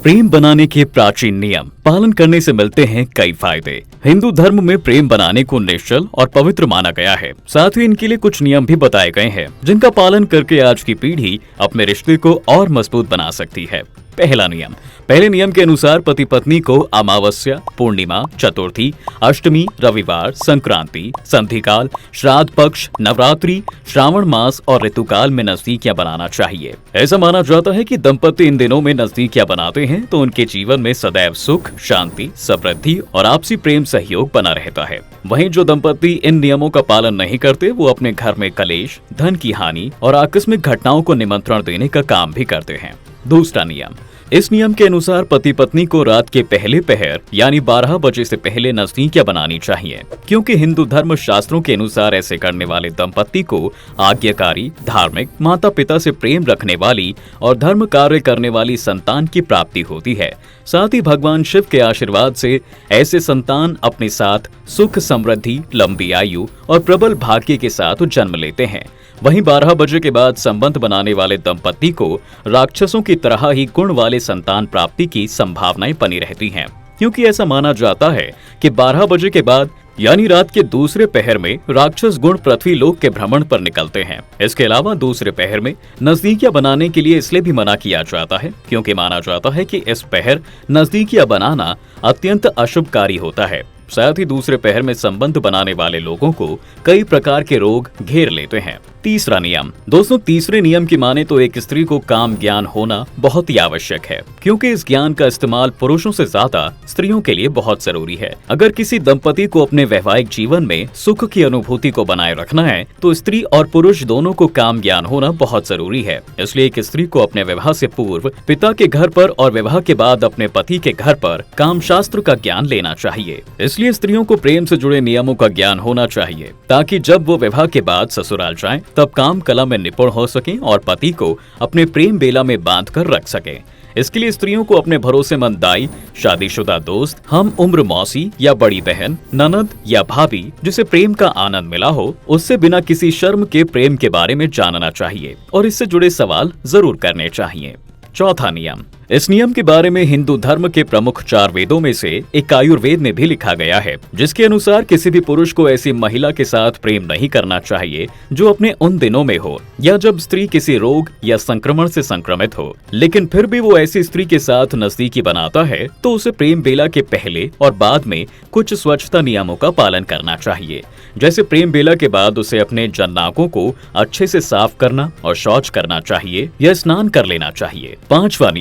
प्रेम बनाने के प्राचीन नियम पालन करने से मिलते हैं कई फायदे। हिंदू धर्म में प्रेम बनाने को निश्चल और पवित्र माना गया है। साथ ही इनके लिए कुछ नियम भी बताए गए हैं जिनका पालन करके आज की पीढ़ी अपने रिश्ते को और मजबूत बना सकती है। पहले नियम के अनुसार पति पत्नी को अमावस्या, पूर्णिमा, चतुर्थी, अष्टमी, रविवार, संक्रांति, संधिकाल, श्राद्ध पक्ष, नवरात्रि, श्रावण मास और ऋतुकाल में नजदीकियां बनाना चाहिए। ऐसा माना जाता है कि दंपति इन दिनों में नजदीकियां बनाते हैं तो उनके जीवन में सदैव सुख, शांति, समृद्धि और आपसी प्रेम सहयोग बना रहता है। वहीं जो दंपति इन नियमों का पालन नहीं करते वो अपने घर में कलेश, धन की हानि और आकस्मिक घटनाओं को निमंत्रण देने का काम भी करते हैं। दूसरा नियम, इस नियम के अनुसार पति पत्नी को रात के पहले पहर यानी 12 बजे से पहले नजदीकियां बनानी चाहिए, क्योंकि हिंदू धर्म शास्त्रों के अनुसार ऐसे करने वाले दंपति को आज्ञाकारी, धार्मिक, माता पिता से प्रेम रखने वाली और धर्म कार्य करने वाली संतान की प्राप्ति होती है। साथ ही भगवान शिव के आशीर्वाद से ऐसे संतान अपने साथ सुख, समृद्धि, लंबी आयु और प्रबल भाग्य के साथ जन्म लेते हैं। वहीं 12 बजे के बाद संबंध बनाने वाले दंपति को राक्षसों की तरह ही गुण वाले संतान प्राप्ति की संभावनाएं बनी रहती हैं, क्योंकि ऐसा माना जाता है कि 12 बजे के बाद यानी रात के दूसरे पहर में राक्षस गुण पृथ्वी लोक के भ्रमण पर निकलते हैं। इसके अलावा दूसरे पहर में नजदीकियां बनाने के लिए इसलिए भी मना किया जाता है क्योंकि माना जाता है कि इस पहर नजदीकियां बनाना अत्यंत अशुभकारी होता है। साथ ही दूसरे पहर में संबंध बनाने वाले लोगों को कई प्रकार के रोग घेर लेते हैं। तीसरा नियम, दोस्तों तीसरे नियम की माने तो एक स्त्री को काम ज्ञान होना बहुत ही आवश्यक है, क्योंकि इस ज्ञान का इस्तेमाल पुरुषों से ज्यादा स्त्रियों के लिए बहुत जरूरी है। अगर किसी दंपति को अपने वैवाहिक जीवन में सुख की अनुभूति को बनाए रखना है तो स्त्री और पुरुष दोनों को काम ज्ञान होना बहुत जरूरी है। इसलिए एक स्त्री को अपने विवाह से पूर्व पिता के घर पर और विवाह के बाद अपने पति के घर पर काम शास्त्र का ज्ञान लेना चाहिए। इसलिए स्त्रियों को प्रेम से जुड़े नियमों का ज्ञान होना चाहिए, ताकि जब वो विवाह के बाद ससुराल जाएं तब काम कला में निपुण हो सकें और पति को अपने प्रेम बेला में बांध कर रख सकें। इसके लिए स्त्रियों को अपने भरोसेमंद दाई, शादीशुदा दोस्त, हम उम्र मौसी या बड़ी बहन, ननद या भाभी जिसे प्रेम का आनंद मिला हो, उससे बिना किसी शर्म के प्रेम के बारे में जानना चाहिए और इससे जुड़े सवाल जरूर करने चाहिए। चौथा नियम, इस नियम के बारे में हिंदू धर्म के प्रमुख 4 वेदों में से एक आयुर्वेद में भी लिखा गया है, जिसके अनुसार किसी भी पुरुष को ऐसी महिला के साथ प्रेम नहीं करना चाहिए जो अपने उन दिनों में हो या जब स्त्री किसी रोग या संक्रमण से संक्रमित हो। लेकिन फिर भी वो ऐसी स्त्री के साथ नजदीकी बनाता है तो उसे प्रेम बेला के पहले और बाद में कुछ स्वच्छता नियमों का पालन करना चाहिए। जैसे प्रेम बेला के बाद उसे अपने जन्नाकों को अच्छे से साफ करना और शौच करना चाहिए या स्नान कर लेना चाहिए। पांचवा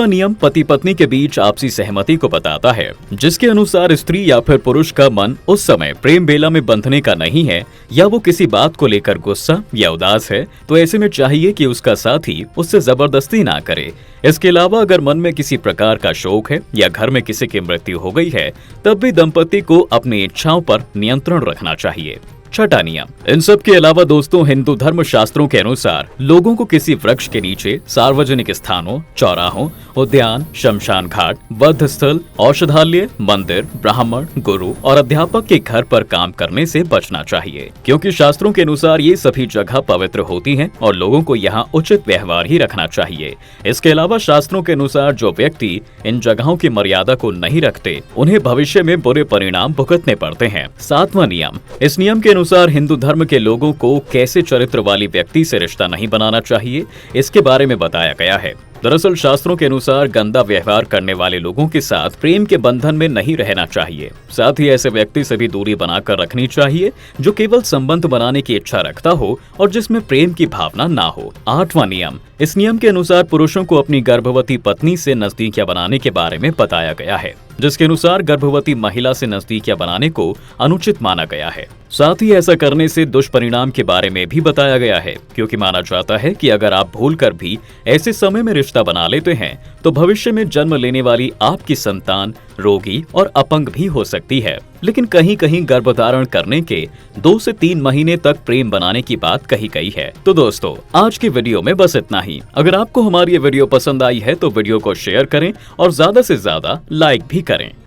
नियम पति पत्नी के बीच आपसी सहमति को बताता है, जिसके अनुसार स्त्री या फिर पुरुष का मन उस समय प्रेम बेला में बंधने का नहीं है या वो किसी बात को लेकर गुस्सा या उदास है तो ऐसे में चाहिए कि उसका साथी उससे जबरदस्ती ना करे। इसके अलावा अगर मन में किसी प्रकार का शोक है या घर में किसी की मृत्यु हो गई है तब भी दंपति को अपनी इच्छाओं पर नियंत्रण रखना चाहिए। छठा नियम, इन सब के अलावा दोस्तों हिंदू धर्म शास्त्रों के अनुसार लोगों को किसी वृक्ष के नीचे, सार्वजनिक स्थानों, चौराहों, उद्यान, शमशान घाट, वध स्थल, औषधालय, मंदिर, ब्राह्मण, गुरु और अध्यापक के घर पर काम करने से बचना चाहिए, क्योंकि शास्त्रों के अनुसार ये सभी जगह पवित्र होती हैं और लोगों को यहाँ उचित व्यवहार ही रखना चाहिए। इसके अलावा शास्त्रों के अनुसार जो व्यक्ति इन जगहों की मर्यादा को नहीं रखते उन्हें भविष्य में बुरे परिणाम भुगतने पड़ते हैं। 7वां नियम, इस नियम के अनुसार हिंदू धर्म के लोगों को कैसे चरित्र वाली व्यक्ति से रिश्ता नहीं बनाना चाहिए, इसके बारे में बताया गया है। दरअसल शास्त्रों के अनुसार गंदा व्यवहार करने वाले लोगों के साथ प्रेम के बंधन में नहीं रहना चाहिए। साथ ही ऐसे व्यक्ति से भी दूरी बनाकर रखनी चाहिए जो केवल संबंध बनाने की इच्छा रखता हो और जिसमें प्रेम की भावना ना हो। 8वां नियम, इस नियम के अनुसार पुरुषों को अपनी गर्भवती पत्नी से नजदीकियां बनाने के बारे में बताया गया है, जिसके अनुसार गर्भवती महिला से नजदीकियां बनाने को अनुचित माना गया है। साथ ही ऐसा करने से दुष्परिणाम के बारे में भी बताया गया है, क्योंकि माना जाता है कि अगर आप भूलकर भी ऐसे समय में रिश्ता बना लेते हैं तो भविष्य में जन्म लेने वाली आपकी संतान रोगी और अपंग भी हो सकती है। लेकिन कहीं कहीं गर्भधारण करने के 2 से 3 महीने तक प्रेम बनाने की बात कही गई है। तो दोस्तों आज की वीडियो में बस इतना ही। अगर आपको हमारी ये वीडियो पसंद आई है तो वीडियो को शेयर करें और ज्यादा से ज्यादा लाइक भी करें।